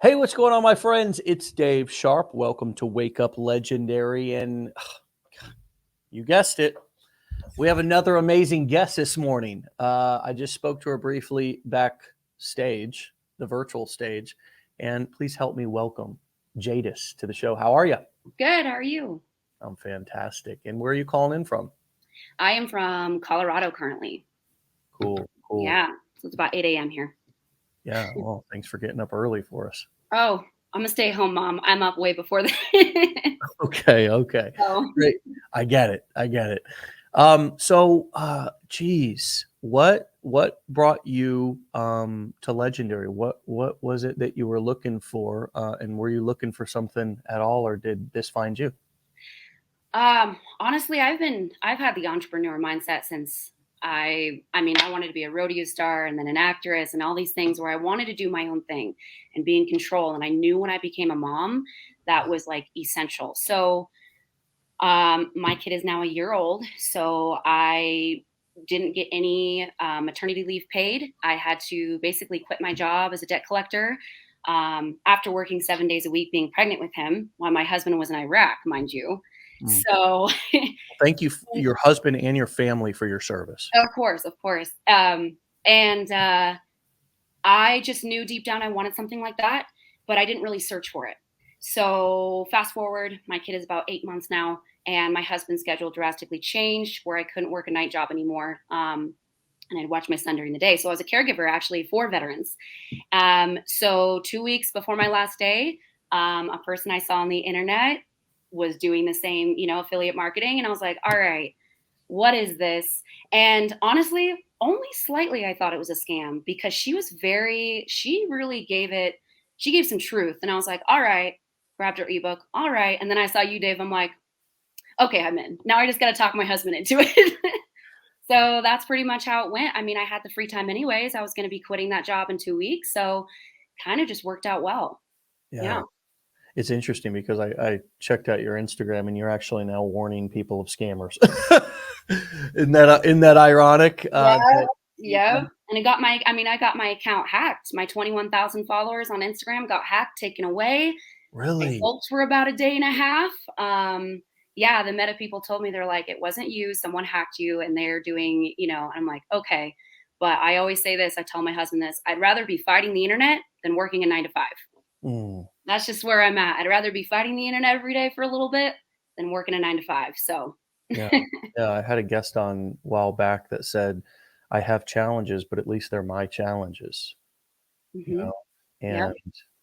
Hey, what's going on, my friends? It's Dave Sharpe. Welcome to Wake Up Legendary. And you guessed it, we have another amazing guest this morning. I just spoke to her briefly backstage, the virtual stage. And please help me welcome Jadis to the show. How are you? Good. How are you? I'm fantastic. And where are you calling in from? I am from Colorado currently. Cool, cool. Yeah. So it's about 8 a.m. here. Yeah, well, thanks for getting up early for us. Oh, I'm a stay-at-home mom. I'm up way before that. Okay. So, Great. I get it. Geez, what brought you to Legendary? What was it that you were looking for? And were you looking for something at all, or did this find you? honestly, I've had the entrepreneur mindset since I wanted to be a rodeo star and then an actress and all these things where I wanted to do my own thing and be in control. And I knew when I became a mom, that was like essential. So, my kid is now a year old, so I didn't get any maternity leave paid. I had to basically quit my job as a debt collector after working 7 days a week, being pregnant with him while my husband was in Iraq, mind you. Mm. So, Thank you, your husband and your family, for your service. of course. And I just knew deep down I wanted something like that, but I didn't really search for it. So fast forward, my kid is about 8 months now, and my husband's schedule drastically changed where I couldn't work a night job anymore. And I'd watch my son during the day. So I was a caregiver actually for veterans. So 2 weeks before my last day, a person I saw on the internet was doing the same, affiliate marketing. And I was like, all right, what is this? And honestly, only slightly I thought it was a scam because she really she gave some truth. And I was like, all right, grabbed her ebook. All right. And then I saw you, Dave. I'm like, okay, I'm in. Now I just got to talk my husband into it. So that's pretty much how it went. I mean, I had the free time anyways. I was going to be quitting that job in 2 weeks. So kind of just worked out well. Yeah, Yeah. it's interesting because I checked out your Instagram and you're actually now warning people of scammers. Isn't that ironic? Yeah. That Yeah. And I got my account hacked. My 21,000 followers on Instagram got hacked, taken away. I really? sulked for about a day and a half. Yeah, the Meta people told me, they're like, it wasn't you, someone hacked you, and they're doing, I'm like, okay. But I always say this, I tell my husband this, I'd rather be fighting the internet than working a 9 to 5. Mm. That's just where I'm at. I'd rather be fighting the internet every day for a little bit than working a 9 to 5. So Yeah. Yeah, I had a guest on a while back that said, "I have challenges, but at least they're my challenges," you hmm know? yeah. And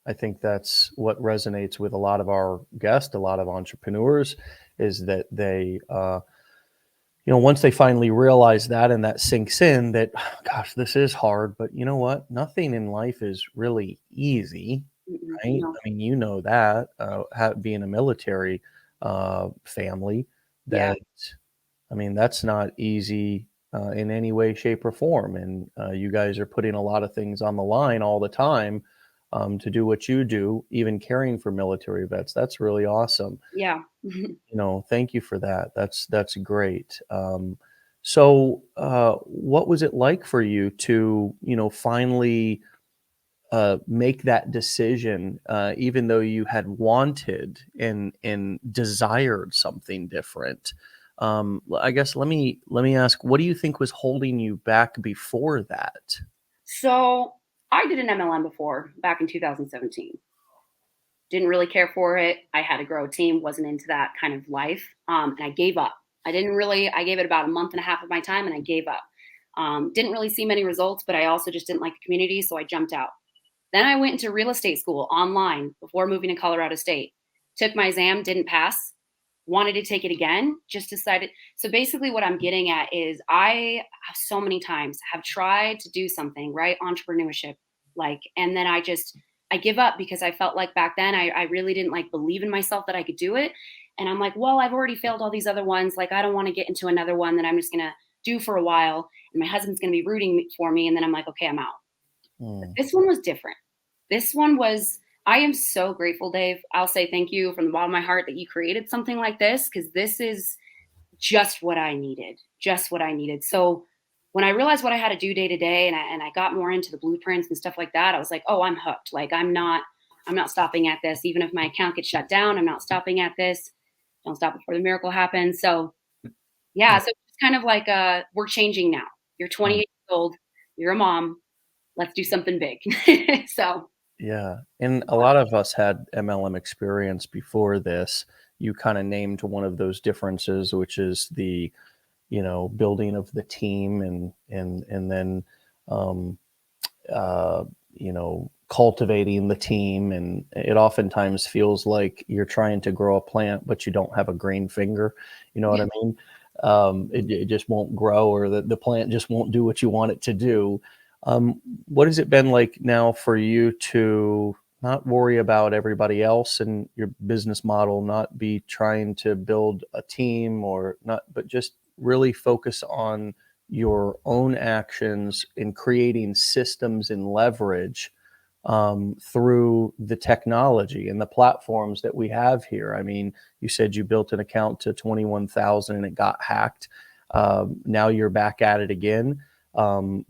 I think that's what resonates with a lot of our guests, a lot of entrepreneurs, is that once they finally realize that and that sinks in that, gosh, this is hard, but you know what? Nothing in life is really easy, right? No. I mean, you know that, being a military, family, Yeah. that I mean, that's not easy in any way, shape, or form. And you guys are putting a lot of things on the line all the time to do what you do, even caring for military vets. That's really awesome. Yeah. Thank you for that. That's great. So, what was it like for you to, finally make that decision, even though you had wanted and desired something different? I guess let me ask, what do you think was holding you back before that? So I did an MLM before back in 2017. Didn't really care for it. I had to grow a team, wasn't into that kind of life. And I gave up. I gave it about a month and a half of my time and I gave up. Didn't really see many results, but I also just didn't like the community. So I jumped out. Then I went into real estate school online before moving to Colorado State. Took my exam, didn't pass. Wanted to take it again, just decided. So basically, what I'm getting at is I have so many times have tried to do something, right? Entrepreneurship, and then I give up because I felt like back then I really didn't like believe in myself that I could do it. And I'm like, well, I've already failed all these other ones. Like, I don't want to get into another one that I'm just going to do for a while. And my husband's going to be rooting for me. And then I'm like, okay, I'm out. Mm, This one was different. This one was, I am so grateful, Dave. I'll say thank you from the bottom of my heart that you created something like this because this is just what I needed. Just what I needed. So when I realized what I had to do day to day and I got more into the blueprints and stuff like that, I was like, oh, I'm hooked. Like, I'm not stopping at this. Even if my account gets shut down, I'm not stopping at this. Don't stop before the miracle happens. So yeah, so it's kind of like we're changing now. You're 28 years old, you're a mom. Let's do something big. So Yeah. And a lot of us had MLM experience before this. You kind of named one of those differences, which is the, building of the team and then um, uh, cultivating the team. And it oftentimes feels like you're trying to grow a plant, but you don't have a green finger. You know what I mean? It just won't grow, or the plant just won't do what you want it to do. What has it been like now for you to not worry about everybody else and your business model, not be trying to build a team or not, but just really focus on your own actions in creating systems and leverage through the technology and the platforms that we have here? I mean, you said you built an account to 21,000 and it got hacked. Now you're back at it again,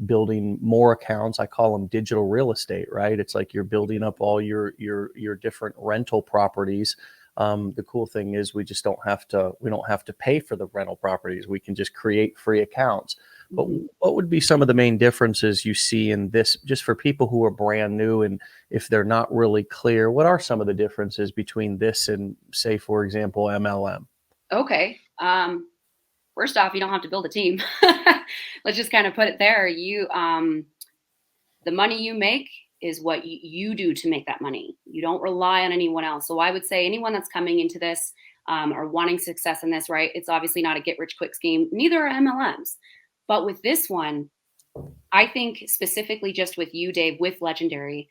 building more accounts. I call them digital real estate, right? It's like you're building up all your different rental properties. The cool thing is we don't have to pay for the rental properties. We can just create free accounts. But what would be some of the main differences you see in this, just for people who are brand new, and if they're not really clear, what are some of the differences between this and, say, for example, MLM? okay. First off, you don't have to build a team. Let's just kind of put it there. The money you make is what you do to make that money. You don't rely on anyone else. So I would say anyone that's coming into this or wanting success in this, right? It's obviously not a get rich quick scheme. Neither are MLMs. But with this one, I think specifically just with you, Dave, with Legendary,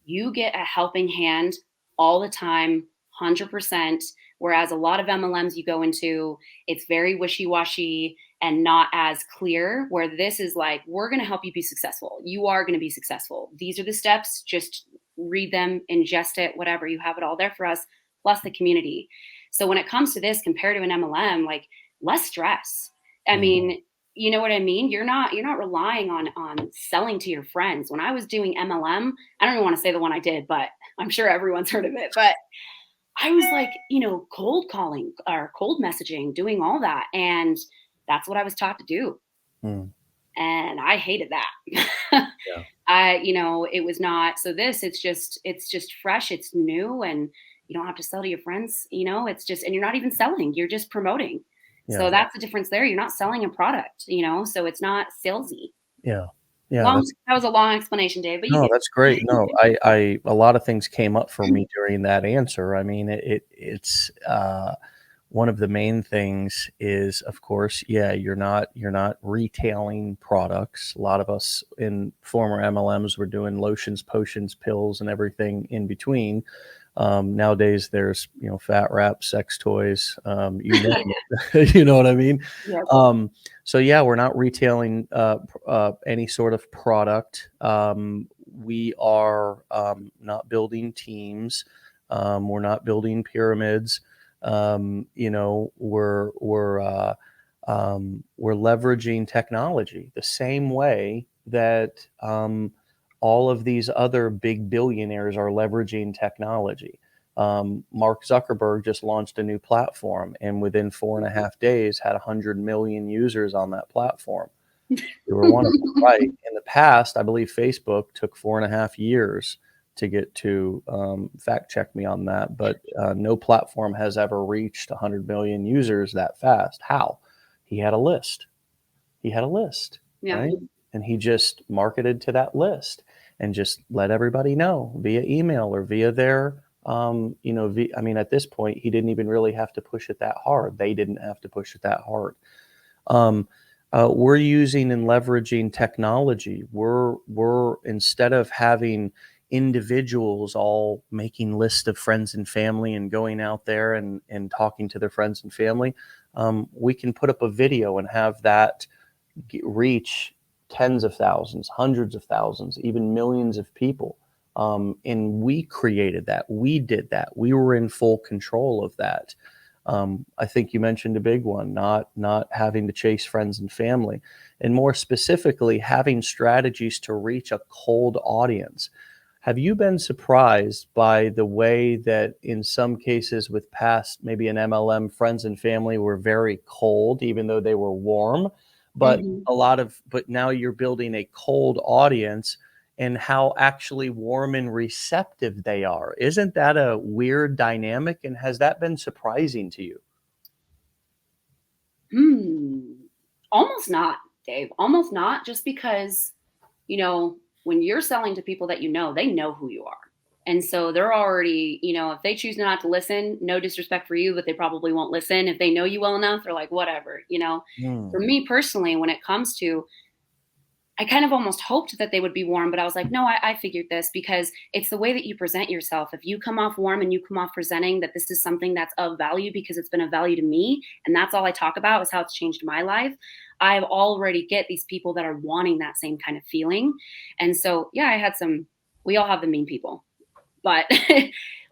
you get a helping hand all the time, 100%. Whereas a lot of MLMs you go into, it's very wishy-washy and not as clear, where this is like, we're going to help you be successful. You are going to be successful. These are the steps. Just read them, ingest it, whatever. You have it all there for us, plus the community. So when it comes to this, compared to an MLM, like less stress. I mean, you know what I mean? You're not relying on selling to your friends. When I was doing MLM, I don't even want to say the one I did, but I'm sure everyone's heard of it. But I was like, cold calling or cold messaging, doing all that. And that's what I was taught to do. And I hated that. Yeah. It was not, so it's just fresh. It's new, and you don't have to sell to your friends, it's just, and you're not even selling, you're just promoting. Yeah. So that's the difference there. You're not selling a product, so it's not salesy. Yeah. Yeah. That was a long explanation, Dave, but No, that's great. No, I a lot of things came up for me during that answer. I mean, it's one of the main things is, of course, you're not retailing products. A lot of us in former MLMs were doing lotions, potions, pills, and everything in between. Nowadays there's, fat wraps, sex toys, you name it. You know what I mean? Yes. So we're not retailing any sort of product. We are not building teams. We're not building pyramids. We're leveraging technology the same way that all of these other big billionaires are leveraging technology. Mark Zuckerberg just launched a new platform, and within 4.5 days had 100 million users on that platform. You were one of them, right? In the past, I believe Facebook took 4.5 years to get to, fact check me on that, but no platform has ever reached 100 million users that fast. How? He had a list. Yeah. Right? And he just marketed to that list and just let everybody know via email or via their, at this point, he didn't even really have to push it that hard. They didn't have to push it that hard. We're using and leveraging technology. We're instead of having individuals all making lists of friends and family and going out there and talking to their friends and family, we can put up a video and have that reach tens of thousands, hundreds of thousands, even millions of people. And we created that. We did that. We were in full control of that. I think you mentioned a big one, not having to chase friends and family, and more specifically, having strategies to reach a cold audience. Have you been surprised by the way that in some cases with past, maybe an MLM friends and family were very cold, even though they were warm, but Mhm. but now you're building a cold audience and how actually warm and receptive they are. Isn't that a weird dynamic? And has that been surprising to you? Hmm. Almost not, Dave. Almost not, just because, you know, when you're selling to people that they know who you are. And so they're already, if they choose not to listen, no disrespect for you, but they probably won't listen. If they know you well enough, they're like, whatever. For Mm. me personally, when it comes to, I kind of almost hoped that they would be warm, but I was like, no, I figured this because it's the way that you present yourself. If you come off warm and you come off presenting that this is something that's of value because it's been of value to me, and that's all I talk about is how it's changed my life, I've already get these people that are wanting that same kind of feeling. And so, yeah, we all have the mean people, but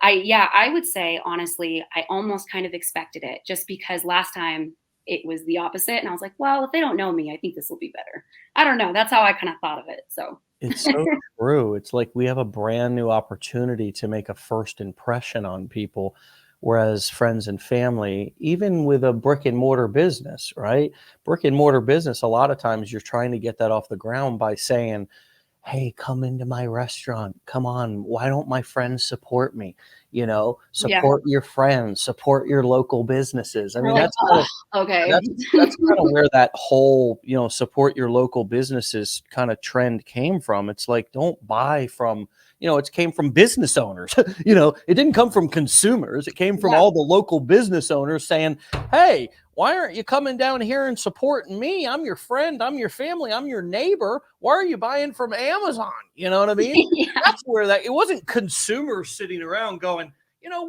I would say honestly, I almost kind of expected it just because last time it was the opposite. And I was like, well, if they don't know me, I think this will be better. I don't know. That's how I kind of thought of it. So, It's so true. It's like we have a brand new opportunity to make a first impression on people, whereas friends and family, even with a brick and mortar business, right? Brick and mortar business, a lot of times you're trying to get that off the ground by saying, "Hey, come into my restaurant. Come on. Why don't my friends support me?" yeah, Support your friends, support your local businesses. I we're mean, like, that's kind oh, of okay. that's kind of where that whole, support your local businesses kind of trend came from. It's like, don't buy from, it came from business owners. It didn't come from consumers. It came from Yeah, all the local business owners saying, "Hey, why aren't you coming down here and supporting me? I'm your friend, I'm your family, I'm your neighbor. Why are you buying from Amazon?" You know what I mean? yeah, That's where it wasn't consumers sitting around going,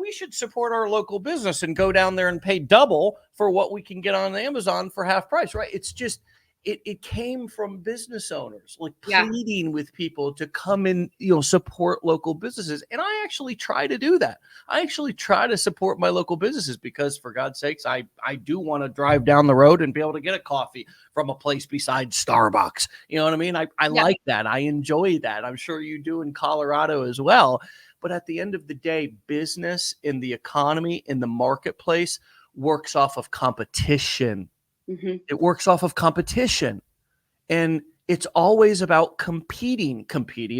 we should support our local business and go down there and pay double for what we can get on Amazon for half price, right? It's just, it came from business owners like yeah, pleading with people to come and, support local businesses. And I actually try to do that. I actually try to support my local businesses because for God's sakes, I do want to drive down the road and be able to get a coffee from a place besides Starbucks. You know what I mean? I yeah. like that. I enjoy that. I'm sure you do in Colorado as well. But at the end of the day, business in the economy, in the marketplace, works off of competition. Hmm. It works off of competition. And it's always about competing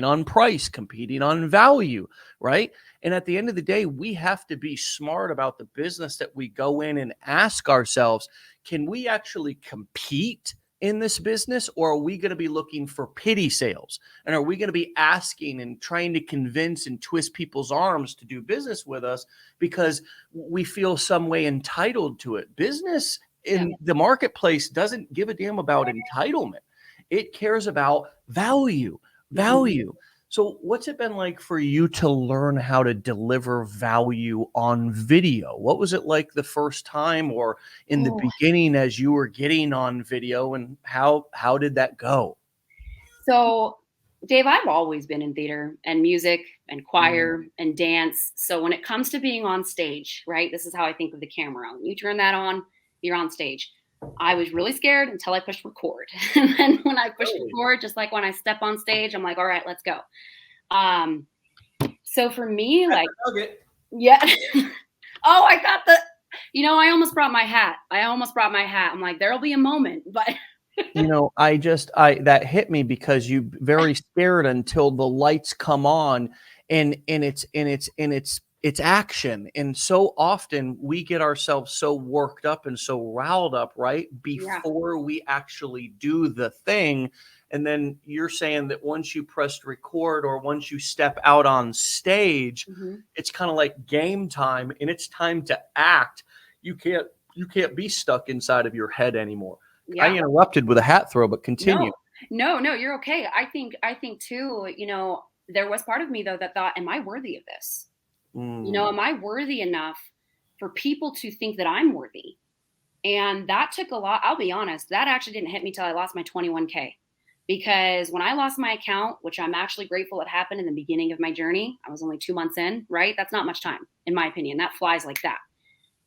on price, competing on value, right? And at the end of the day, we have to be smart about the business that we go in and ask ourselves, can we actually compete in this business, or are we going to be looking for pity sales? And are we going to be asking and trying to convince and twist people's arms to do business with us because we feel some way entitled to it? Business Yeah. in the marketplace doesn't give a damn about entitlement. It cares about value, Hmm. value. So what's it been like for you to learn how to deliver value on video? What was it like the first time or in the Oh, beginning as you were getting on video, and how did that go? so, Dave, I've always been in theater and music and Mm. choir and dance. So when it comes to being on stage, right, this is how I think of the camera. When you turn that on, you're on stage. I was really scared until I pushed record. And then when I pushed Really? record, just like when I step on stage, I'm like, all right, let's go. Um, so for me, That's like, a nugget. yeah. Oh, I got I almost brought my hat. I'm like, there'll be a moment, but I that hit me because you very scared until the lights come on, and it's action. And so often we get ourselves so worked up and so riled up right yeah. before we actually do the thing. And then you're saying that once you press record or once you step out on stage, Hmm. it's kind of like game time and it's time to act. You can't be stuck inside of your head anymore. I Yeah. interrupted with a hat throw, but continue. No, no, you're okay. I think too, there was part of me though that thought, am I worthy of this? Mm. Am I worthy enough for people to think that I'm worthy? And that took a lot. I'll be honest, that actually didn't hit me till I lost my 21K. Because when I lost my account, which I'm actually grateful it happened in the beginning of my journey, I was only 2 months in, right? That's not much time, in my opinion. That flies like that.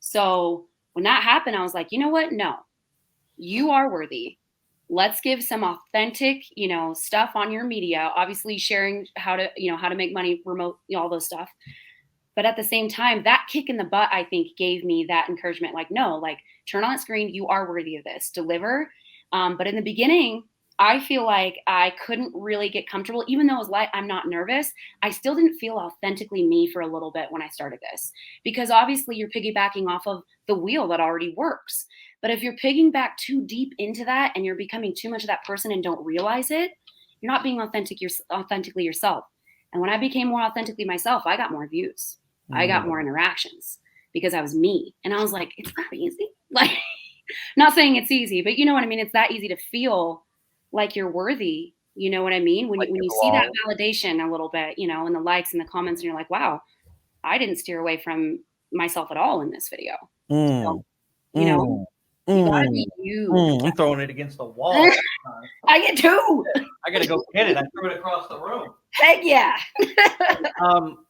So when that happened, I was like, you know what? No, you are worthy. let's give some authentic, stuff on your media, obviously sharing how to, how to make money remote, all those stuff. But at the same time, that kick in the butt, I think, gave me that encouragement. Like, no, like, turn on that screen. You are worthy of this. Deliver. But in the beginning, I feel like I couldn't really get comfortable, even though it was like I'm not nervous. I still didn't feel authentically me for a little bit when I started this, because obviously you're piggybacking off of the wheel that already works. But if you're piggybacking too deep into that and you're becoming too much of that person and don't realize it, you're not being authentically yourself. And when I became more authentically myself, I got more views. I got more interactions because I was me. And I was like, it's not easy. Like, not saying it's easy, but you know what I mean? It's that easy to feel like you're worthy. You know what I mean? When you see that validation a little bit, in the likes and the comments, and you're like, wow, I didn't steer away from myself at all in this video. So, you gotta be you. I'm throwing it against the wall. I get two. I gotta go get it. I threw it across the room. Heck yeah.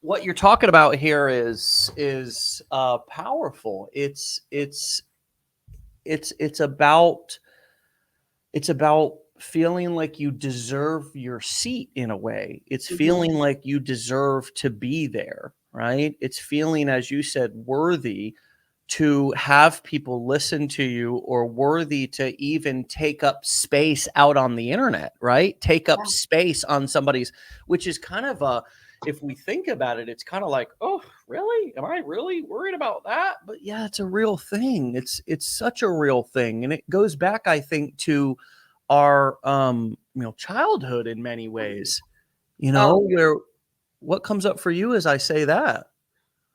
What you're talking about here is powerful. It's about feeling like you deserve your seat in a way. It's feeling like you deserve to be there, right? It's feeling, as you said, worthy to have people listen to you, or worthy to even take up space out on the internet, right? Take up space on somebody's, which is kind of if we think about it, it's kind of like, oh, really? Am I really worried about that? But yeah, it's a real thing. It's such a real thing. And it goes back, I think, to our, childhood in many ways, where what comes up for you as I say that?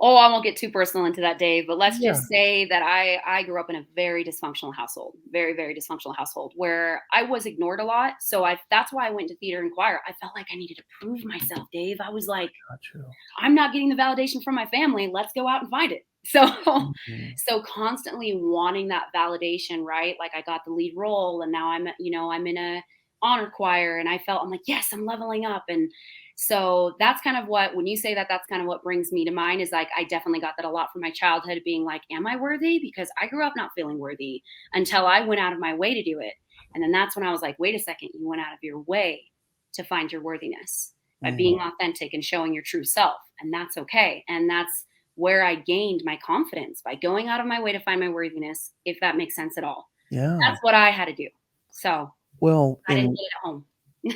Oh, I won't get too personal into that, Dave, but let's just say that I grew up in a very dysfunctional household, very, very dysfunctional household, where I was ignored a lot. So that's why I went to theater and choir. I felt like I needed to prove myself, Dave. I was like, I'm not getting the validation from my family. Let's go out and find it. So, so constantly wanting that validation, right? Like, I got the lead role, and now I'm in a honor choir, and I'm like, yes, I'm leveling up. And so that's kind of when you say that, that's kind of what brings me to mind, is like, I definitely got that a lot from my childhood, being like, am I worthy? Because I grew up not feeling worthy until I went out of my way to do it. And then that's when I was like, wait a second, you went out of your way to find your worthiness by being authentic and showing your true self. And that's okay. And that's where I gained my confidence, by going out of my way to find my worthiness, if that makes sense at all. Yeah. That's what I had to do. So I didn't get it at home.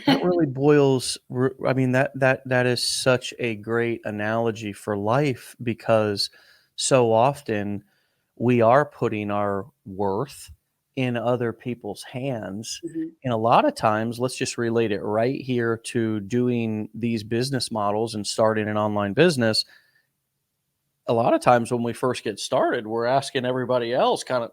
That really boils. I mean, that is such a great analogy for life, because so often we are putting our worth in other people's hands. And a lot of times, let's just relate it right here to doing these business models and starting an online business. A lot of times when we first get started, we're asking everybody else kind of,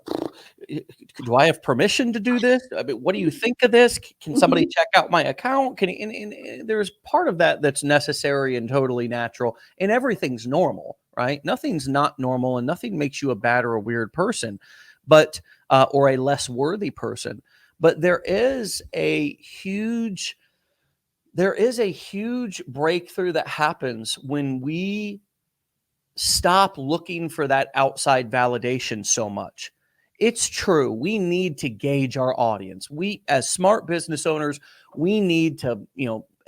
do I have permission to do this? I mean, what do you think of this? Can somebody check out my account? And there's part of that that's necessary and totally natural, and everything's normal, right? Nothing's not normal, and nothing makes you a bad or a weird person, but, or a less worthy person. But there is a huge breakthrough that happens when we stop looking for that outside validation so much. It's true. We need to gauge our audience. We, as smart business owners, we need to,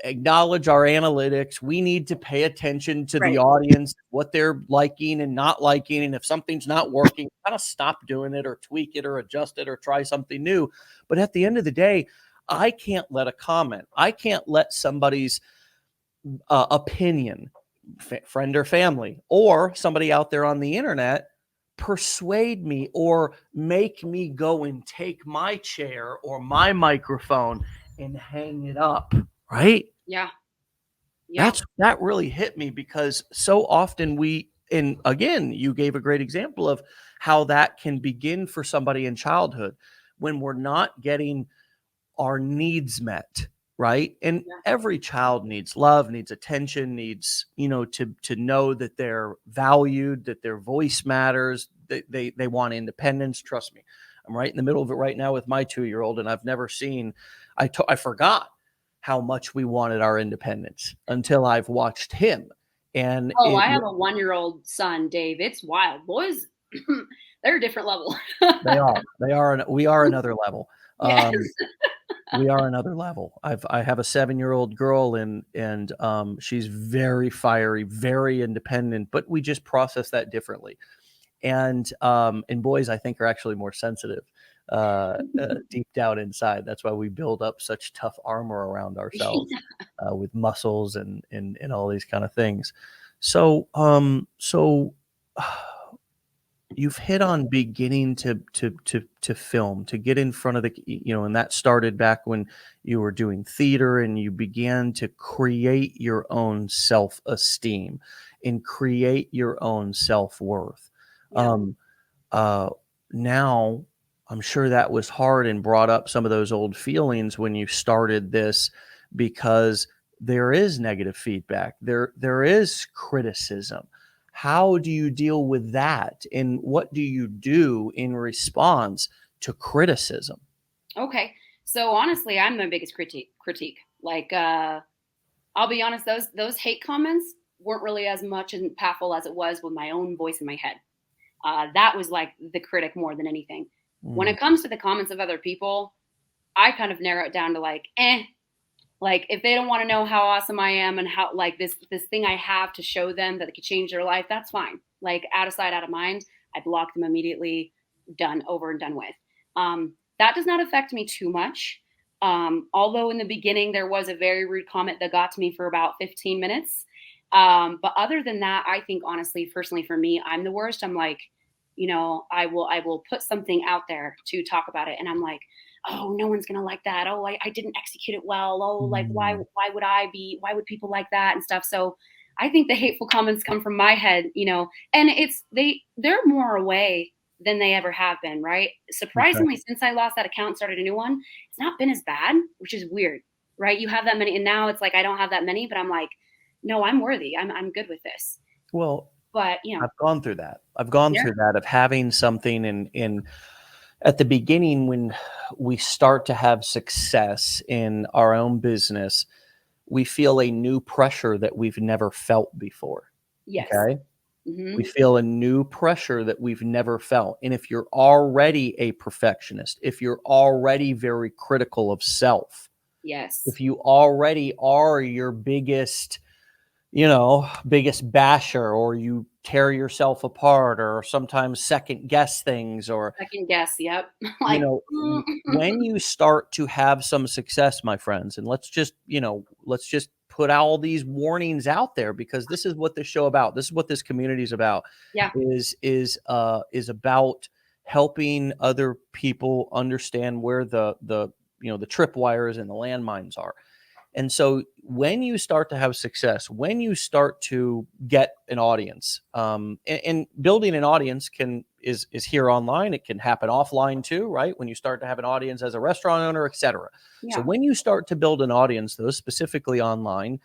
acknowledge our analytics. We need to pay attention to the audience, what they're liking and not liking. And if something's not working, kind of stop doing it, or tweak it, or adjust it, or try something new. But at the end of the day, I can't let a comment, I can't let somebody's opinion, friend or family, or somebody out there on the internet, persuade me or make me go and take my chair or my microphone and hang it up, right? Yeah. That really hit me, because so often and again, you gave a great example of how that can begin for somebody in childhood, when we're not getting our needs met. Right. And every child needs love, needs attention, needs, to know that they're valued, that their voice matters, that they want independence. Trust me, I'm right in the middle of it right now with my 2-year-old, and I've never seen, I forgot how much we wanted our independence until I've watched him. And I have a 1-year-old son, Dave. It's wild. Boys, they're a different level. They are. We are another level. Yes. We are another level. I have a 7-year-old girl, and she's very fiery, very independent, but we just process that differently. And boys, I think, are actually more sensitive deep down inside. That's why we build up such tough armor around ourselves with muscles and all these kind of things. So you've hit on beginning to film, to get in front of the, and that started back when you were doing theater and you began to create your own self-esteem and create your own self-worth. Yeah. Uh, now, I'm sure that was hard and brought up some of those old feelings when you started this, because there is negative feedback. There is criticism. How do you deal with that? And what do you do in response to criticism? Okay. So honestly, I'm the biggest critique. Like, I'll be honest, those hate comments weren't really as much impactful as it was with my own voice in my head. That was like the critic more than anything. When Mm, it comes to the comments of other people, I kind of narrow it down to like, like if they don't want to know how awesome I am and how like this thing I have to show them that it could change their life, that's fine. Like out of sight, out of mind. I block them immediately. Done, over and done with. That does not affect me too much. Although in the beginning there was a very rude comment that got to me for about 15 minutes. But other than that, I think honestly, personally for me, I'm the worst. I'm like, I will put something out there to talk about it, and I'm like, oh, no one's gonna like that. Oh, I didn't execute it well. Oh, like mm, why would people like that and stuff? So I think the hateful comments come from my head, and they're more away than they ever have been, right? okay. Surprisingly, since I lost that account and started a new one, it's not been as bad, which is weird, right? You have that many, and now it's like I don't have that many, but I'm like, no, I'm worthy. I'm good with this. Well, But I've gone through that. I've gone yeah, through that of having something in at the beginning when we start to have success in our own business, we feel a new pressure that we've never felt before. yes, Okay. hmm, We feel a new pressure that we've never felt. And if you're already a perfectionist, if you're already very critical of self, yes, if you already are your biggest basher, or you tear yourself apart, or sometimes second guess things, or, second guess. Yep, you like know, when you start to have some success, my friends, and let's just put all these warnings out there, because this is what this show about. This is what this community is about. yeah, Is about helping other people understand where the tripwires and the landmines are. And so when you start to have success, when you start to get an audience, and building an audience is here online. It can happen offline too, right? When you start to have an audience as a restaurant owner, etc. So yeah, when you start to build an audience, though, specifically online,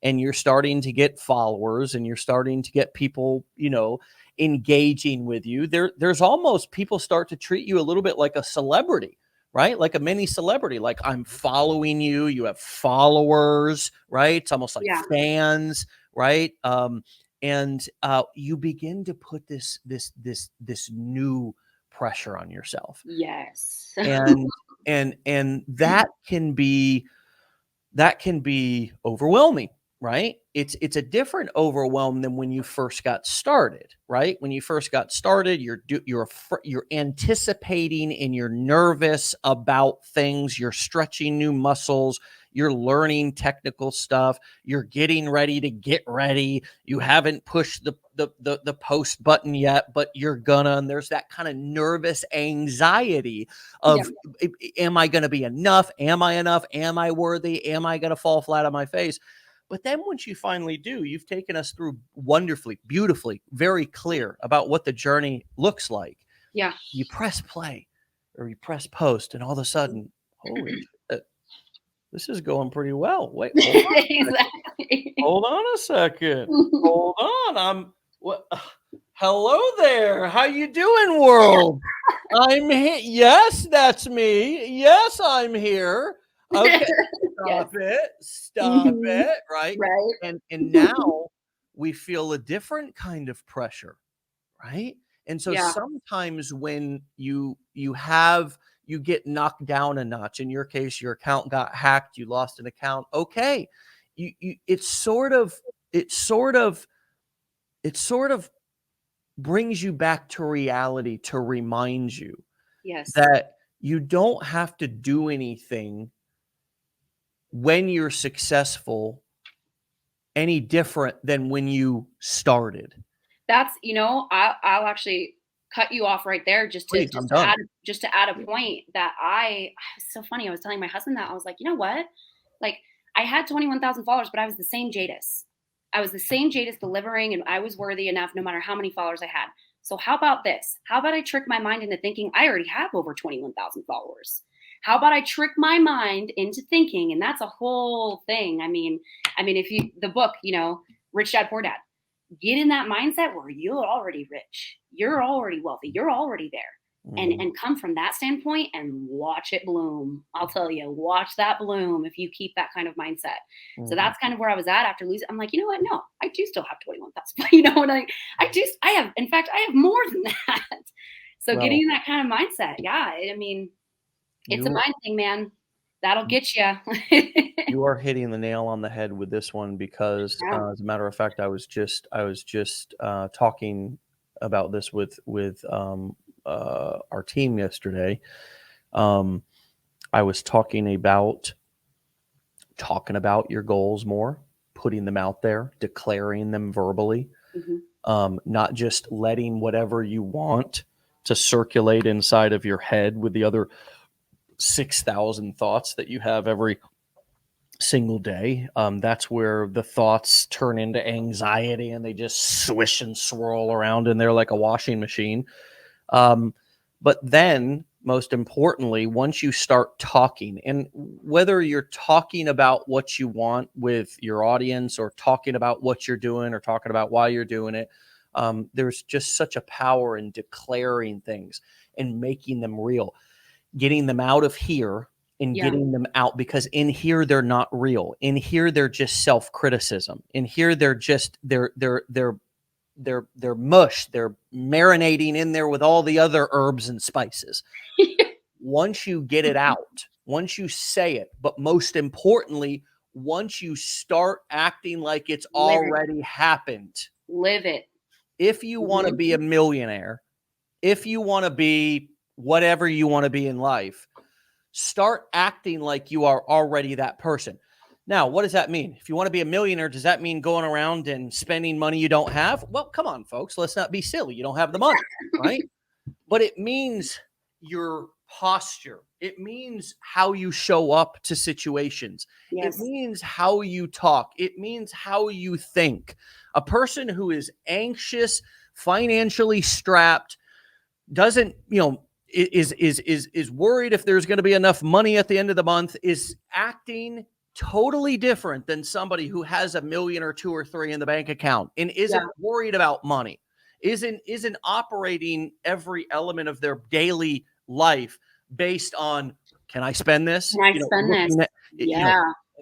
and you're starting to get followers and you're starting to get people, engaging with you, there's almost, people start to treat you a little bit like a celebrity, right? Like a mini celebrity. Like, I'm following you, you have followers, right? It's almost like yeah, fans, right? And you begin to put this new pressure on yourself, yes, and and that can be overwhelming, right? It's a different overwhelm than when you first got started, right? When you first got started, you're anticipating and you're nervous about things. You're stretching new muscles. You're learning technical stuff. You're getting ready to get ready. You haven't pushed the post button yet, but you're gonna. And there's that kind of nervous anxiety yeah, of, am I going to be enough? Am I enough? Am I worthy? Am I going to fall flat on my face? But then once you finally do, you've taken us through wonderfully, beautifully, very clear about what the journey looks like. yeah, You press play or you press post, and all of a sudden, holy shit, this is going pretty well. Wait, exactly. hold on a second. Hold on. What? Hello there. How you doing, world? I'm here. Yes, that's me. Yes, I'm here. Okay, Yes, stop it. Stop hmm, it. Right. right, And now we feel a different kind of pressure, right? And so yeah, sometimes when you have you get knocked down a notch. In your case, your account got hacked, you lost an account. Okay. It sort of brings you back to reality to remind you Yes. that you don't have to do anything when you're successful any different than when you started. That's, I'll actually cut you off right there Please, I'm done. just to add a point that it's so funny. I was telling my husband that I was like, you know what? Like, I had 21,000 followers, but I was the same Jadis. I was the same Jadis delivering, and I was worthy enough no matter how many followers I had. So how about this? How about I trick my mind into thinking I already have over 21,000 followers? How about I trick my mind into thinking, and that's a whole thing. I mean, if the book, Rich Dad Poor Dad, get in that mindset where you're already rich, you're already wealthy, you're already there. And come from that standpoint and watch it bloom. I'll tell you, watch that bloom if you keep that kind of mindset. So that's kind of where I was at after losing. I'm like, you know what? No, I do still have 21,000. In fact, I have more than that. So getting in that kind of mindset. Yeah. I mean, it's a mind thing, man. That'll get you. You are hitting the nail on the head with this one because, as a matter of fact, I was just talking about this with our team yesterday. I was talking about your goals more, putting them out there, declaring them verbally, not just letting whatever you want to circulate inside of your head with the other 6,000 thoughts that you have every single day. That's where the thoughts turn into anxiety and they just swish and swirl around in there like a washing machine. But then, most importantly, once you start talking, and whether you're talking about what you want with your audience or talking about what you're doing or talking about why you're doing it, there's just such a power in declaring things and making them real, getting them out of here and getting them out, because in here they're not real. In here they're just self-criticism. In here they're just they're mush. They're marinating in there with all the other herbs and spices. Once you get it out, once you say it, but most importantly, once you start acting like it's already happened. Live it. If you want to be a millionaire, if you want to be whatever you want to be in life, start acting like you are already that person. Now, what does that mean? If you want to be a millionaire, does that mean going around and spending money you don't have? Well, come on, folks. Let's not be silly. You don't have the money, right? But it means your posture. It means how you show up to situations. Yes. It means how you talk. It means how you think. A person who is anxious, financially strapped, doesn't, is worried if there's going to be enough money at the end of the month, is acting totally different than somebody who has $1 million or 2 or 3 in the bank account and isn't worried about money, isn't operating every element of their daily life based on, can I spend this? Can I spend this?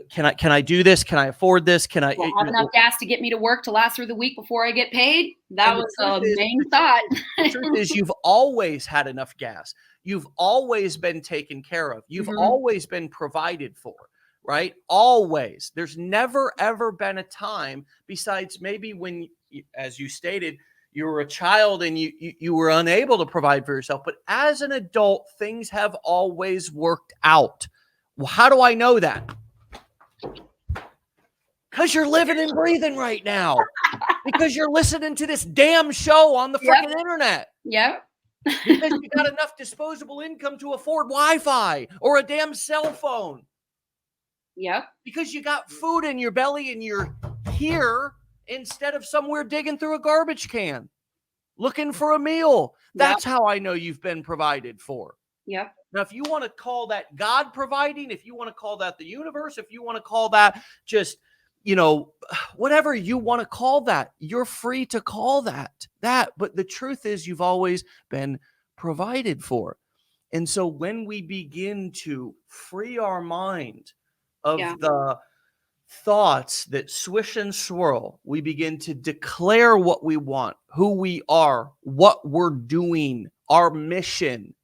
Can I do this? Can I afford this? Can I have enough gas to get me to work to last through the week before I get paid? That was the main thought. The truth is, you've always had enough gas. You've always been taken care of. You've always been provided for, right? Always. There's never, ever been a time, besides maybe when, as you stated, you were a child and you were unable to provide for yourself. But as an adult, things have always worked out. Well, how do I know that? Because you're living and breathing right now. Because you're listening to this damn show on the freaking internet. Yep. Because you got enough disposable income to afford Wi-Fi or a damn cell phone. Yep. Because you got food in your belly and you're here instead of somewhere digging through a garbage can, looking for a meal. That's how I know you've been provided for. Yep. Now, if you want to call that God providing, if you want to call that the universe, if you want to call that just, whatever you want to call that, you're free to call that. But the truth is, you've always been provided for. And so when we begin to free our mind of the thoughts that swish and swirl, we begin to declare what we want, who we are, what we're doing, our mission.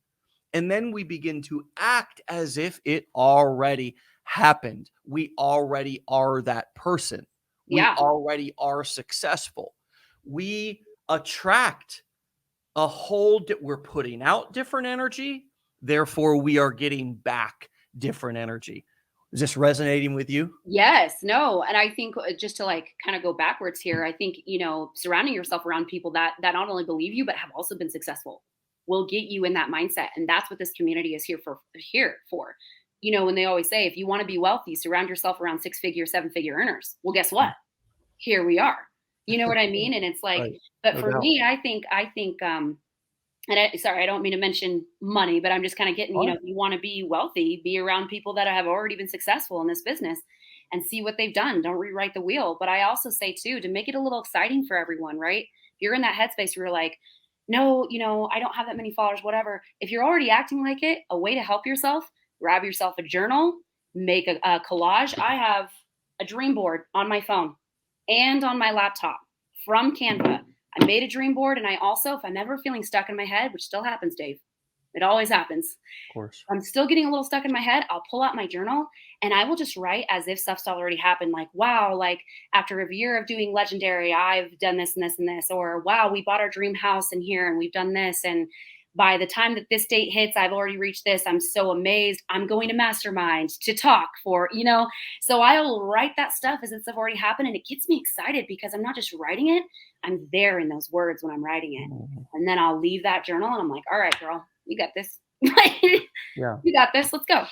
And then we begin to act as if it already happened. We already are that person. We Yeah. already are successful. We attract a hold that we're putting out different energy. Therefore, we are getting back different energy. Is this resonating with you? Yes, no, and I think just to like kind of go backwards here, I think surrounding yourself around people that not only believe you but have also been successful will get you in that mindset, and that's what this community is here for. When they always say if you want to be wealthy, surround yourself around 6-figure, 7-figure earners. Well, guess what? Here we are. You know what I mean? And it's like, Right. but No for doubt. me, I think and sorry, I don't mean to mention money, but I'm just kind of getting, Fine. if you want to be wealthy, be around people that have already been successful in this business and see what they've done. Don't rewrite the wheel. But I also say too, to make it a little exciting for everyone, right? If you're in that headspace where you're like, no, I don't have that many followers, whatever. If you're already acting like it, a way to help yourself, grab yourself a journal, make a collage. I have a dream board on my phone and on my laptop from Canva. I made a dream board, and I also, if I'm ever feeling stuck in my head, which still happens, Dave, it always happens. Of course. I'm still getting a little stuck in my head. I'll pull out my journal and I will just write as if stuff's already happened. Like, wow, like after a year of doing Legendary, I've done this and this and this. Or wow, we bought our dream house in here and we've done this. And by the time that this date hits, I've already reached this. I'm so amazed. I'm going to mastermind to talk for. So I'll write that stuff as if it's already happened. And it gets me excited because I'm not just writing it. I'm there in those words when I'm writing it. And then I'll leave that journal and I'm like, all right, girl, you got this. Yeah. You got this. Let's go.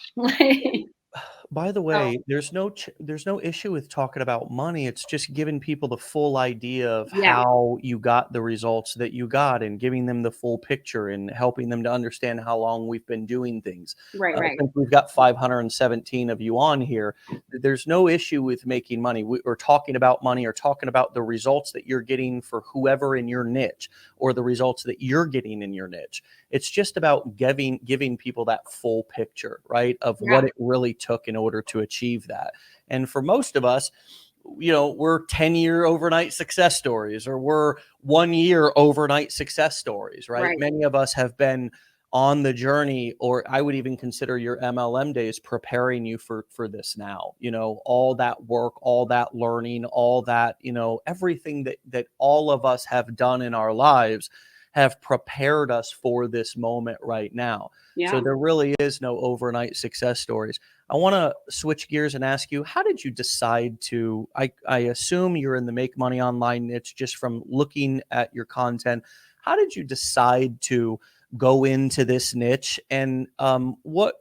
By the way, there's no issue with talking about money. It's just giving people the full idea of Yeah. how you got the results that you got and giving them the full picture and helping them to understand how long we've been doing things. Right. Since we've got 517 of you on here, there's no issue with making money or talking about money or talking about the results that you're getting for whoever in your niche or the results that you're getting in your niche. It's just about giving people that full picture, right, of what it really took in order to achieve that. And for most of us, we're 10-year overnight success stories or we're 1-year overnight success stories, right? Many of us have been on the journey, or I would even consider your MLM days preparing you for this now. All that work, all that learning, all that, everything that all of us have done in our lives have prepared us for this moment right now. Yeah. So there really is no overnight success stories. I want to switch gears and ask you, how did you decide to, I assume you're in the make money online niche just from looking at your content. How did you decide to go into this niche, and what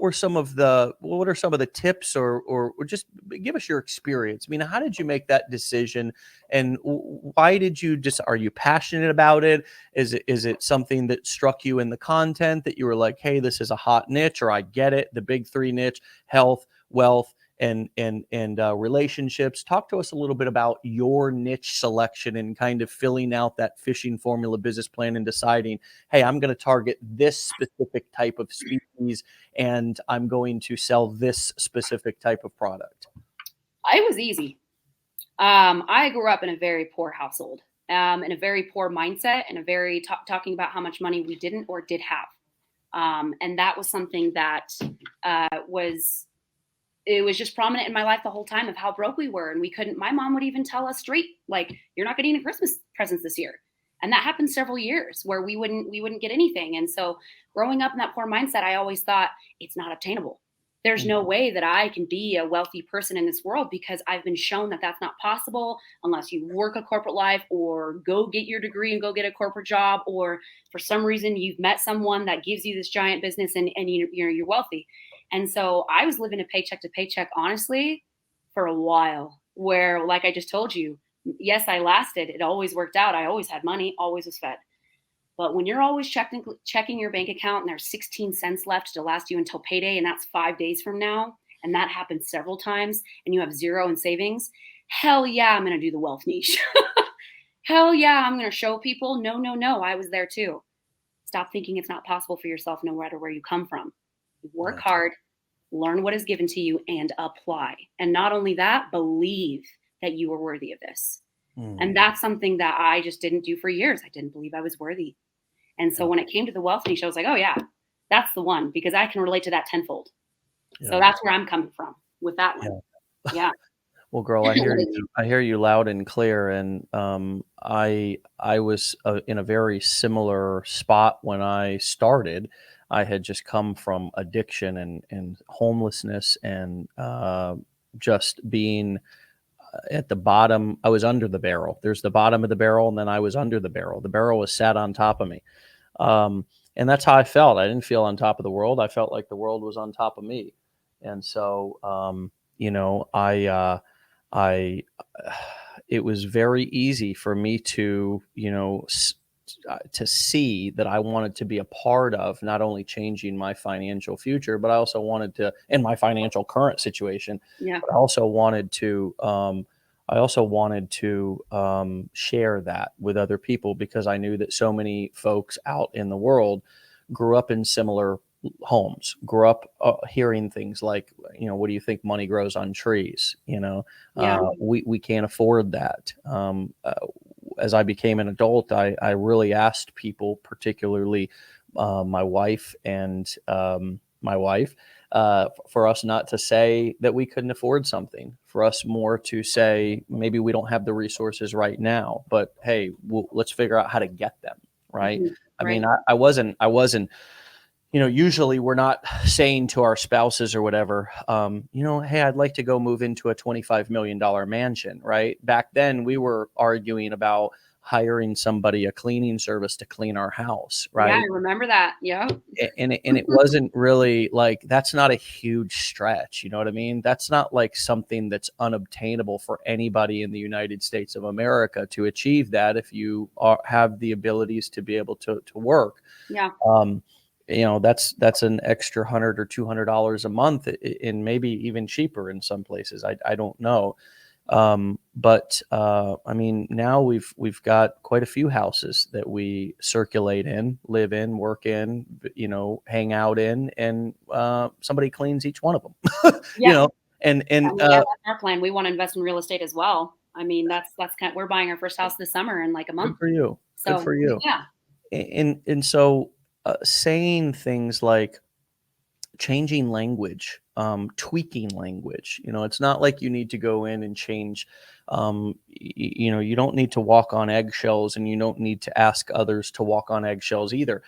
are some of the tips or just give us your experience? I mean, how did you make that decision, and why did you are you passionate about it? Is it something that struck you in the content that you were like, hey, this is a hot niche, or I get it, the big three niche: health, wealth, and relationships? Talk to us a little bit about your niche selection and kind of filling out that fishing formula business plan and deciding, hey, I'm going to target this specific type of species and I'm going to sell this specific type of product. It was easy. I grew up in a very poor household, in a very poor mindset, and a very talking about how much money we didn't or did have. And that was something that was just prominent in my life the whole time of how broke we were. And we couldn't, my mom would even tell us straight, like, you're not getting any Christmas presents this year. And that happened several years where we wouldn't get anything. And so growing up in that poor mindset, I always thought it's not obtainable. There's no way that I can be a wealthy person in this world because I've been shown that that's not possible unless you work a corporate life or go get your degree and go get a corporate job, or for some reason you've met someone that gives you this giant business and you're wealthy. And so I was living a paycheck to paycheck, honestly, for a while, where, like I just told you, yes, I lasted. It always worked out. I always had money, always was fed. But when you're always checking your bank account and there's 16 cents left to last you until payday, and that's 5 days from now, and that happens several times, and you have zero in savings, hell yeah, I'm going to do the wealth niche. Hell yeah, I'm going to show people, no, I was there too. Stop thinking it's not possible for yourself no matter where you come from. Work hard, learn what is given to you, and apply. And not only that, believe that you are worthy of this. And that's something that I just didn't do for years. I didn't believe I was worthy. And so when it came to the wealth niche, I was like, oh yeah, That's the one, because I can relate to that tenfold. Yeah. So that's where I'm coming from with that one. Yeah. Well, girl, I hear you. I hear you loud and clear. And I was in a very similar spot when I started. I had just come from addiction and homelessness and just being at the bottom. I was under the barrel. There's the bottom of the barrel, and then I was under the barrel. The barrel was sat on top of me. And that's how I felt. I didn't feel on top of the world. I felt like the world was on top of me. And so, I, it was very easy for me to, to see that I wanted to be a part of not only changing my financial future, but I also wanted to, in my financial current situation, Yeah. but I also wanted to share that with other people because I knew that so many folks out in the world grew up in similar homes, grew up hearing things like, what do you think money grows on trees? Yeah. We can't afford that. As I became an adult, I really asked people, particularly my wife and for us not to say that we couldn't afford something, for us more to say maybe we don't have the resources right now, but hey, let's figure out how to get them. Right. Mhm. I Right. mean, I wasn't, usually we're not saying to our spouses or whatever, hey, I'd like to go move into a $25 million mansion, right? Back then we were arguing about hiring somebody, a cleaning service to clean our house, Yeah, right? I remember that. Yeah. And it wasn't really like, that's not a huge stretch. You know what I mean? That's not like something that's unobtainable for anybody in the United States of America to achieve that if you have the abilities to be able to work. Yeah. That's an extra $100 or $200 a month, and maybe even cheaper in some places. I don't know. But I mean, now we've got quite a few houses that we circulate in, live in, work in, hang out in, and somebody cleans each one of them. Yeah. And I mean, yeah, that's our plan. We want to invest in real estate as well. I mean, that's kind of, we're buying our first house this summer in like a good month. for you. Good So for you. yeah. And so saying things like changing language, tweaking language. It's not like you need to go in and change. You don't need to walk on eggshells, and you don't need to ask others to walk on eggshells either.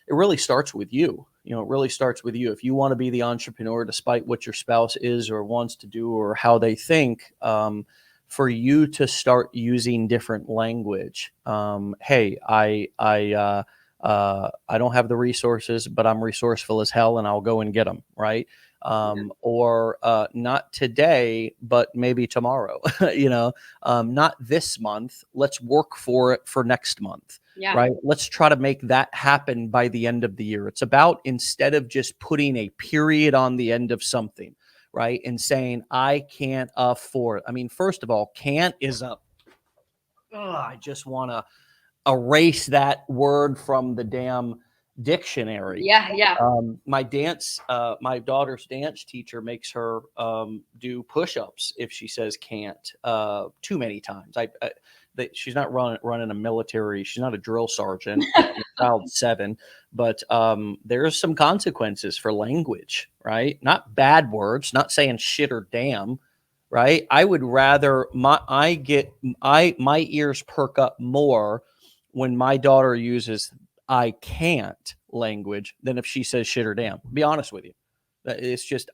It really starts with you. It really starts with you. If you want to be the entrepreneur, despite what your spouse is or wants to do or how they think, for you to start using different language. Hey, I don't have the resources, but I'm resourceful as hell, and I'll go and get them. Right. Or not today, but maybe tomorrow. Not this month. Let's work for it for next month. Yeah. Right. Let's try to make that happen by the end of the year. It's about, instead of just putting a period on the end of something, right, and saying I can't afford. I mean, first of all, can't is I just want to erase that word from the damn dictionary. Yeah. Yeah. My daughter's dance teacher makes her do push-ups if she says can't too many times. She's not running a military. She's not a drill sergeant. Child 7, but there's some consequences for language, right? Not bad words, not saying shit or damn, right? I would rather my ears perk up more when my daughter uses I can't language than if she says shit or damn. Be honest with you. It's just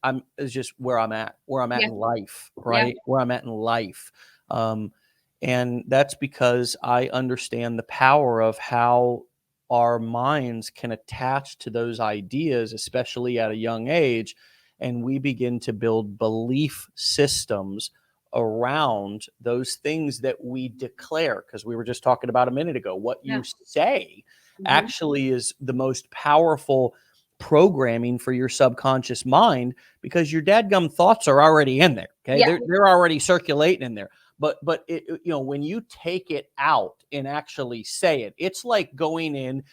where I'm at Yeah. in life, Yeah. right? Where I'm at in life. And that's because I understand the power of how our minds can attach to those ideas, especially at a young age. And we begin to build belief systems around those things that we declare. Because we were just talking about a minute ago, what Yeah. you say Mhm. actually is the most powerful programming for your subconscious mind, because your dadgum thoughts are already in there. Okay. Yeah. They're already circulating in there. But when you take it out and actually say it, it's like going in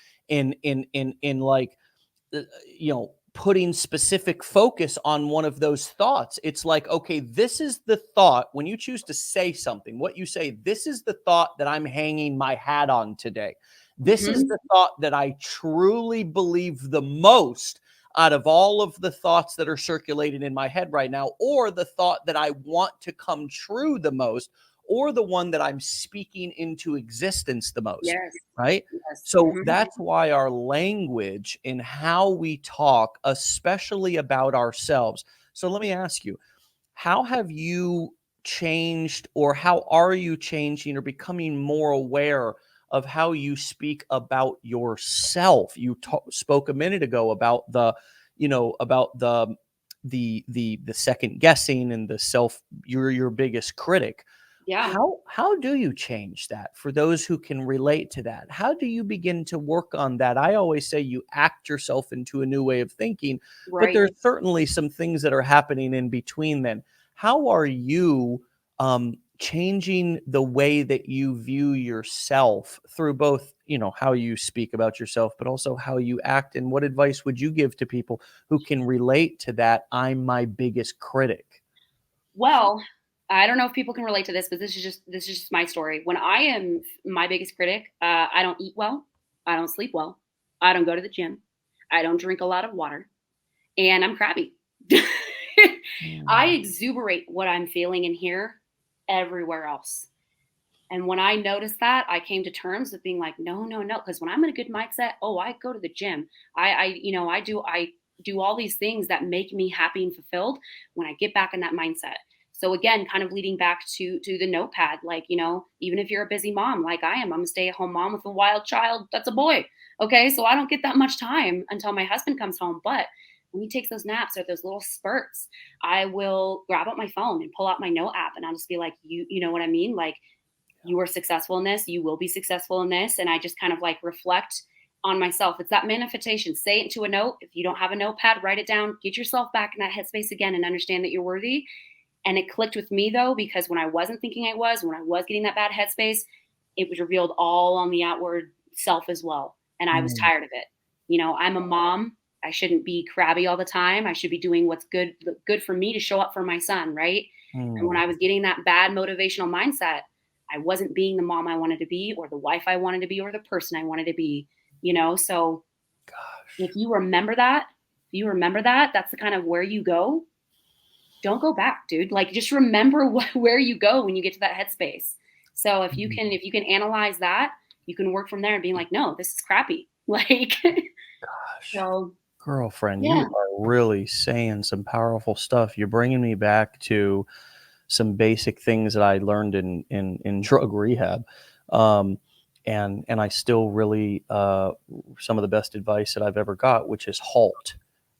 like, putting specific focus on one of those thoughts. It's like, okay, this is the thought. When you choose to say something, what you say, this is the thought that I'm hanging my hat on today. This is the thought that I truly believe the most out of all of the thoughts that are circulating in my head right now, or the thought that I want to come true the most, or the one that I'm speaking into existence the most. Yes. Right. Yes. So that's why our language and how we talk, especially about ourselves. So let me ask you, how have you changed, or how are you changing or becoming more aware of how you speak about yourself? You spoke a minute ago about about the second guessing and the self. You're your biggest critic. Yeah. How do you change that for those who can relate to that? How do you begin to work on that? I always say you act yourself into a new way of thinking, but Right. there's certainly some things that are happening in between then. How are you changing the way that you view yourself through both, how you speak about yourself, but also how you act? And what advice would you give to people who can relate to that? I'm my biggest critic. Well, I don't know if people can relate to this, but this is just my story. When I am my biggest critic, I don't eat well, I don't sleep well, I don't go to the gym, I don't drink a lot of water, and I'm crabby. I exuberate what I'm feeling in here everywhere else. And when I noticed that, I came to terms with being like, no, no, no. Because when I'm in a good mindset, oh, I go to the gym. I do all these things that make me happy and fulfilled when I get back in that mindset. So again, kind of leading back to the notepad, like, even if you're a busy mom like I am, I'm a stay-at-home mom with a wild child that's a boy. Okay, so I don't get that much time until my husband comes home. But when he takes those naps or those little spurts, I will grab up my phone and pull out my note app, and I'll just be like, you know what I mean? Like, you are successful in this, you will be successful in this. And I just kind of like reflect on myself. It's that manifestation. Say it into a note. If you don't have a notepad, write it down, get yourself back in that headspace again and understand that you're worthy. And it clicked with me though, because when I wasn't thinking when I was getting that bad headspace, it was revealed all on the outward self as well. And I was tired of it. I'm a mom. I shouldn't be crabby all the time. I should be doing what's good for me to show up for my son, right? And when I was getting that bad motivational mindset, I wasn't being the mom I wanted to be, or the wife I wanted to be, or the person I wanted to be, So if you remember that, that's the kind of where you go. Don't go back, dude. Like, just remember where you go when you get to that headspace. So if you can analyze that, you can work from there and being like, no, this is crappy. Like, so Girlfriend, yeah. you are really saying some powerful stuff. You're bringing me back to some basic things that I learned in drug rehab. And I still really, some of the best advice that I've ever got, which is halt.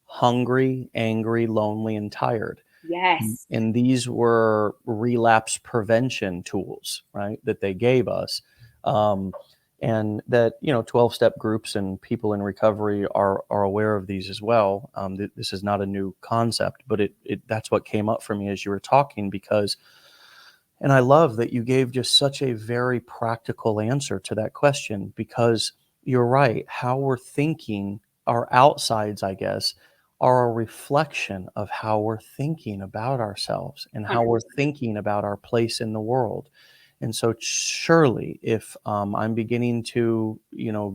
Hungry, angry, lonely, and tired. Yes. And these were relapse prevention tools, right, that they gave us. And that, 12-step groups and people in recovery are aware of these as well. This is not a new concept, but that's what came up for me as you were talking, because, and I love that you gave just such a very practical answer to that question, because you're right. How we're thinking, our outsides, I guess, are a reflection of how we're thinking about ourselves and how we're 100%. thinking about our place in the world. And so surely if I'm beginning to,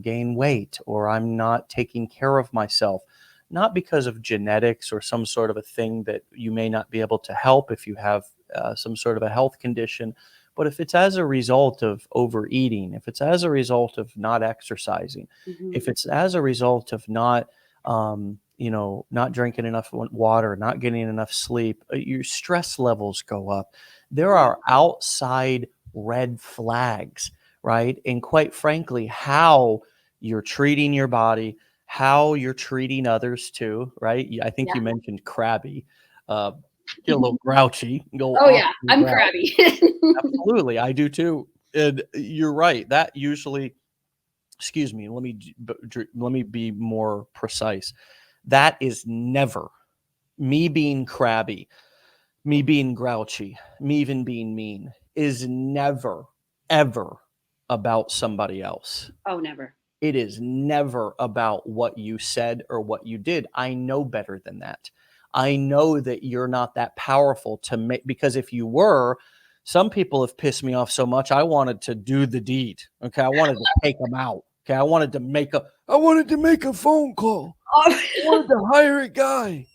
gain weight, or I'm not taking care of myself, not because of genetics or some sort of a thing that you may not be able to help if you have some sort of a health condition, but if it's as a result of overeating, if it's as a result of not exercising, if it's as a result of not, not drinking enough water, not getting enough sleep, your stress levels go up. There are outside red flags, right? And quite frankly, how you're treating your body, how you're treating others too, right? I think you mentioned crabby. Get a little grouchy, go Oh off yeah, the I'm ground. crabby. Absolutely, I do too. And you're right. That usually, excuse me, let me be more precise. That is never me being crabby, me being grouchy, me even being mean, is never, ever about somebody else. Oh, never. It is never about what you said or what you did. I know better than that. I know that you're not that powerful to make, because if you were, some people have pissed me off so much, I wanted to do the deed. Okay. I wanted to take them out. Okay. I wanted to make a phone call. I wanted to hire a guy,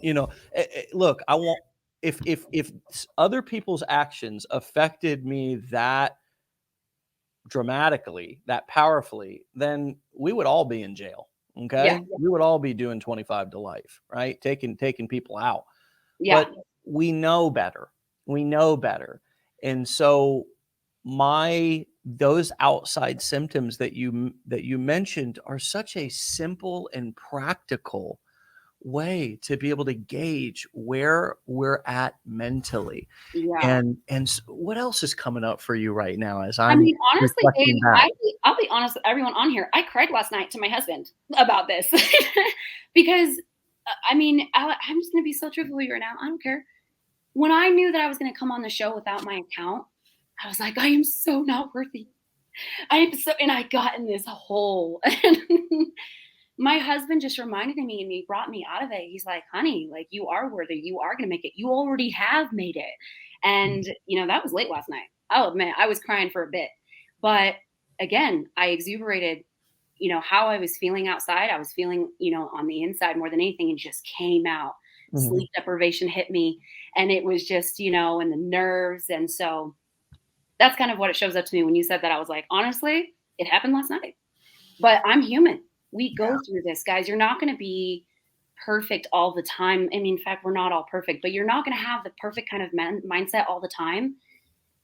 look, I want, if other people's actions affected me that dramatically, that powerfully, then we would all be in jail. Yeah. Okay. We would all be doing 25 to life, right? Taking people out. Yeah. But we know better. We know better. And so those outside symptoms that you mentioned are such a simple and practical way to be able to gauge where we're at mentally. Yeah. And what else is coming up for you right now as I I'm mean, honestly, Dave, reflecting back? I'll be honest with everyone on here. I cried last night to my husband about this because, I mean, I'm just going to be so truthful with you right now. I don't care. When I knew that I was going to come on the show without my account, I was like, I am so not worthy. And I got in this hole. My husband just reminded me and he brought me out of it. He's like, honey, like you are worthy. You are going to make it. You already have made it. And, that was late last night. I'll admit I was crying for a bit, but again, I exuberated, how I was feeling outside. I was feeling, on the inside more than anything, and just came out. Mhm. Sleep deprivation hit me, and it was just, and the nerves. And so that's kind of what it shows up to me when you said that. I was like, honestly, it happened last night, but I'm human. We go through this, guys. You're not going to be perfect all the time. I mean, in fact, we're not all perfect, but you're not going to have the perfect kind of mindset all the time.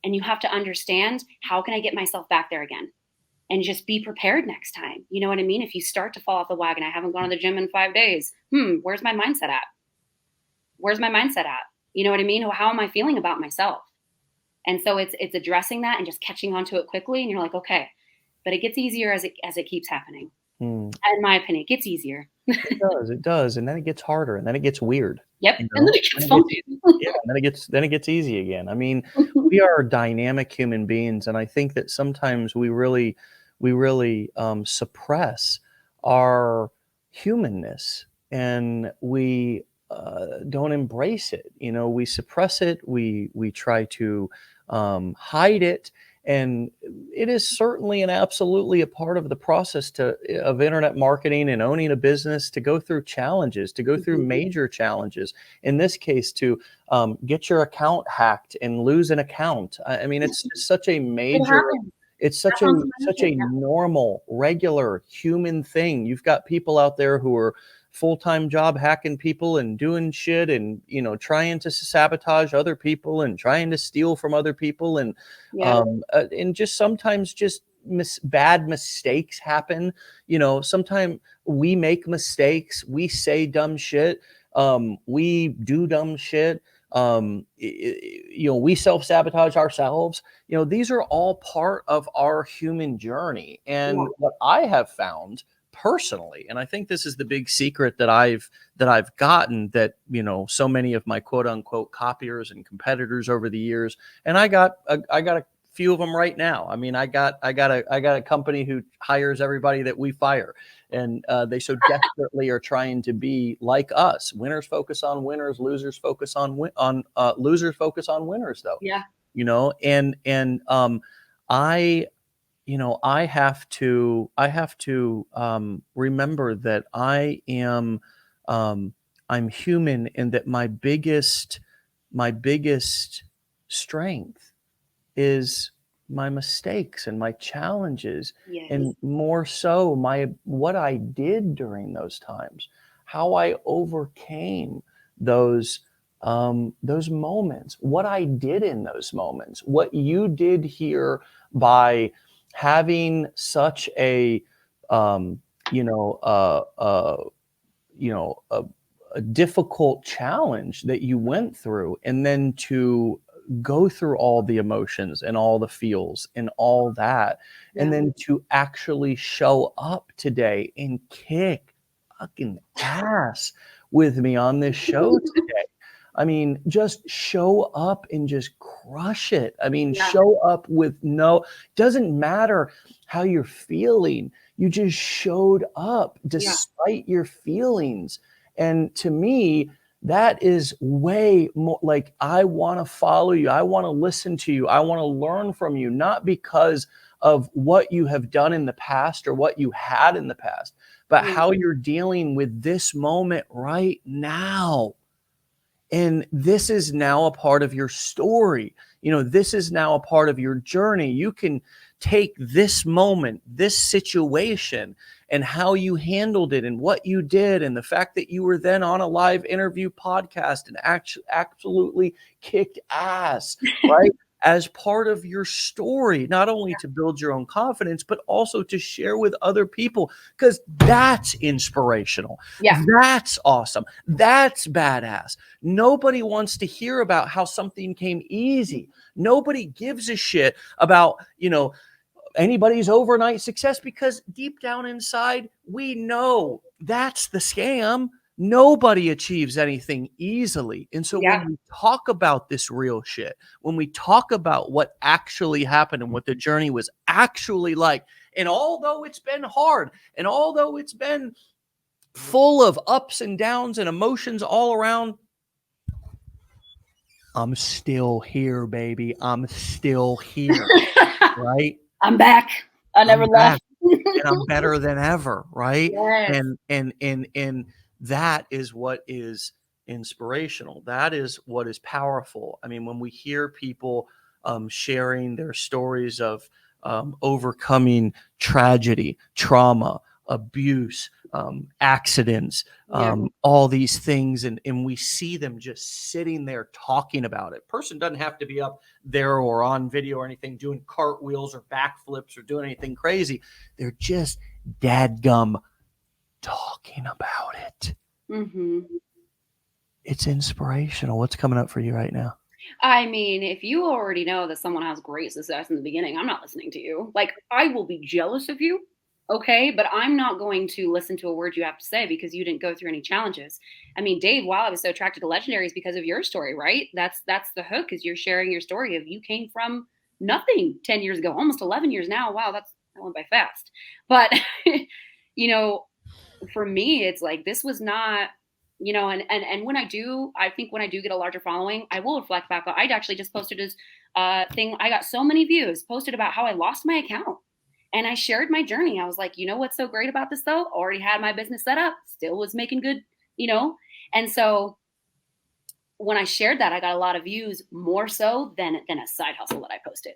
And you have to understand, how can I get myself back there again? And just be prepared next time. You know what I mean? If you start to fall off the wagon, I haven't gone to the gym in 5 days. Where's my mindset at? Where's my mindset at? You know what I mean? How am I feeling about myself? And so it's addressing that and just catching onto it quickly. And you're like, okay, but it gets easier as it keeps happening. In my opinion, it gets easier. It does. And then it gets harder, and then it gets weird. Yep. And then it gets funky. Yeah. And then it gets easy again. I mean, we are dynamic human beings. And I think that sometimes we really suppress our humanness, and we don't embrace it. We suppress it. We try to hide it. And it is certainly and absolutely a part of the process of internet marketing and owning a business, to go through challenges, to go through major challenges. In this case, to get your account hacked and lose an account. I mean, it's just such a major. It's such a normal, regular human thing. You've got people out there who are full-time job hacking people and doing shit and, trying to sabotage other people and trying to steal from other people. And, and just sometimes just bad mistakes happen. Sometimes we make mistakes. We say dumb shit. We do dumb shit. We self-sabotage ourselves. These are all part of our human journey. And what I have found personally, and I think this is the big secret that I've gotten, that so many of my quote unquote copiers and competitors over the years, and I got a few of them right now. I mean, I got a company who hires everybody that we fire, and they so desperately are trying to be like us. Winners focus on winners, losers focus on losers focus on winners, though. Yeah. I have to remember that I'm human, and that my biggest strength is my mistakes and my challenges, and more so what I did during those times, how I overcame those moments, what I did in those moments, what you did here by having such a difficult challenge that you went through, and then to go through all the emotions and all the feels and all that, and then to actually show up today and kick fucking ass with me on this show today. I mean, just show up and just crush it. I mean, show up with doesn't matter how you're feeling. You just showed up despite your feelings. And to me, that is way more like, I want to follow you. I want to listen to you. I want to learn from you, not because of what you have done in the past or what you had in the past, but how you're dealing with this moment right now. And this is now a part of your story. You know, this is now a part of your journey. You can take this moment, this situation, and how you handled it and what you did, and the fact that you were then on a live interview podcast and absolutely kicked ass, right? As part of your story, not only to build your own confidence, but also to share with other people, because that's inspirational. Yeah. That's awesome. That's badass. Nobody wants to hear about how something came easy. Nobody gives a shit about, you know, anybody's overnight success, because deep down inside, we know that's the scam. Nobody achieves anything easily. And so when we talk about this real shit, when we talk about what actually happened and what the journey was actually like, and although it's been hard, and although it's been full of ups and downs and emotions all around, I'm still here, baby. I'm still here, right? I'm back. I never left. And I'm better than ever, right? Yes. And that is what is inspirational. That is what is powerful. I mean, when we hear people sharing their stories of overcoming tragedy, trauma, abuse, accidents, all these things, and we see them just sitting there talking about it. Person doesn't have to be up there or on video or anything doing cartwheels or backflips or doing anything crazy. They're just dadgum talking about it. It's inspirational. What's coming up for you right now? I mean, if you already know that someone has great success in the beginning, I'm not listening to you. Like, I will be jealous of you, okay? But I'm not going to listen to a word you have to say because you didn't go through any challenges. I mean, Dave, wow, I was so attracted to Legendaries because of your story, right? That's the hook, is you're sharing your story of you came from nothing 10 years ago, almost 11 years now. Wow, that went by fast. But, you know, for me, it's like, this was not, you know, and I think when I do get a larger following, I will reflect back. I actually just posted this thing. I got so many views, posted about how I lost my account, and I shared my journey. I was like, you know, what's so great about this though? Already had my business set up, still was making good, you know? And so when I shared that, I got a lot of views, more so than a side hustle that I posted,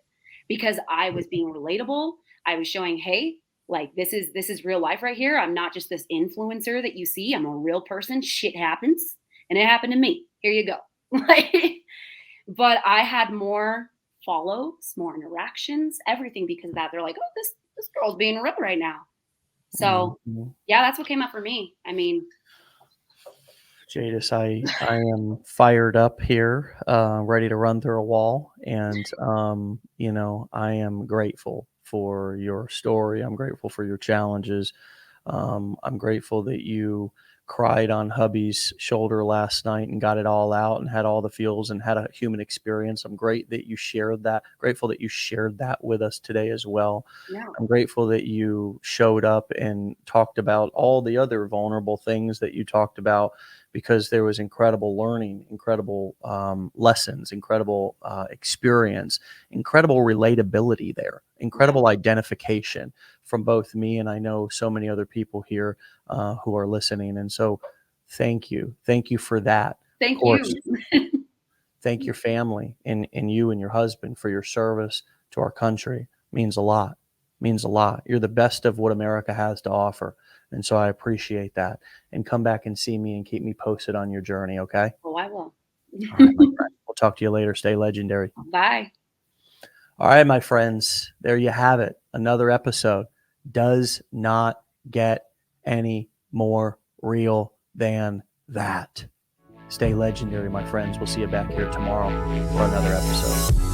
because I was being relatable. I was showing, hey, like, this is real life right here. I'm not just this influencer that you see. I'm a real person. Shit happens. And it happened to me. Here you go. But I had more follows, more interactions, everything because of that. They're like, oh, this girl's being real right now. So yeah, that's what came up for me. I mean, Jadis, I am fired up here, ready to run through a wall. And, you know, I am grateful for your story. I'm grateful for your challenges. I'm grateful that you cried on hubby's shoulder last night and got it all out and had all the feels and had a human experience. I'm grateful that you shared that with us today as well. yeah. I'm grateful that you showed up and talked about all the other vulnerable things that you talked about, because there was incredible learning, incredible lessons, incredible experience, incredible relatability there, incredible identification from both me and I know so many other people here who are listening. And so thank you. Thank you for that. Thank you. Thank your family and you and your husband for your service to our country. Means a lot. Means a lot. You're the best of what America has to offer. And so I appreciate that. And come back and see me and keep me posted on your journey, okay? Oh, I will. All right, my friend. We'll talk to you later. Stay legendary. Bye. All right, my friends. There you have it. Another episode. Does not get any more real than that. Stay legendary, my friends. We'll see you back here tomorrow for another episode.